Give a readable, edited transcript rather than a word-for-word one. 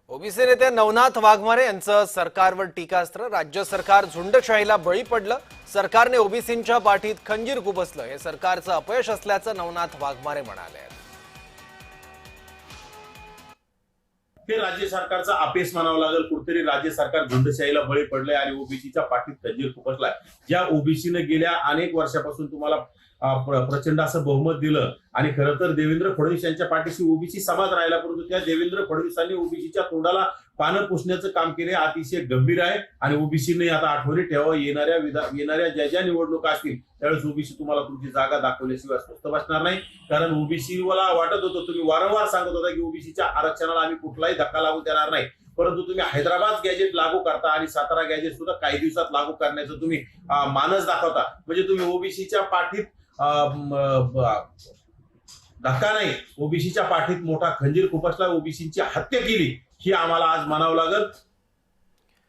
OBC नेते नवनाथ वाघमारे यांचं सरकारवर टीकास्त्र। राज्य सरकार झुंडशाहीला बळी पडलं, सरकारने ओबीसींच्या पाठीत खंजीर खुपसलं, हे सरकारचं अपयश असल्याचं नवनाथ वाघमारे म्हणाले। हे राज्य सरकारचा अपेस म्हणावं लागेल। कुठेतरी राज्य सरकार झुंडशाहीला बळी पडलंय आणि ओबीसीच्या पाठीत खंजीर खुपसलाय। ज्या ओबीसीने गेल्या अनेक वर्षापासून तुम्हाला प्रचंड असं बहुमत दिलं आणि खरं तर देवेंद्र फडणवीस यांच्या पाठीशी ओबीसी समाज राहिला, परंतु त्या देवेंद्र फडणवीसांनी ओबीसीच्या तोंडाला पानं पुसण्याचं काम केले, अतिशय गंभीर आहे। आणि ओबीसीने आता आठवणी ठेवा, येणाऱ्या ज्या निवडणुका असतील त्यावेळेस ओबीसी तुम्हाला तुमची जागा दाखवल्याशिवाय स्वस्थ बसणार नाही। कारण ओबीसीला वाटत होतं, तुम्ही वारंवार सांगत होता की ओबीसीच्या आरक्षणाला आम्ही कुठलाही धक्का लागू देणार नाही, परंतु तुम्ही हैदराबाद गॅजेट लागू करता आणि सातारा गॅजेट सुद्धा काही दिवसात लागू करण्याचं तुम्ही मानस दाखवता। म्हणजे तुम्ही ओबीसीच्या पाठीत धक्का नाही, ओबीसीच्या पाठीत मोठा खंजीर खुपसला, ओबीसीची हत्या केली, ही आम्हाला आज म्हणावं लागेल।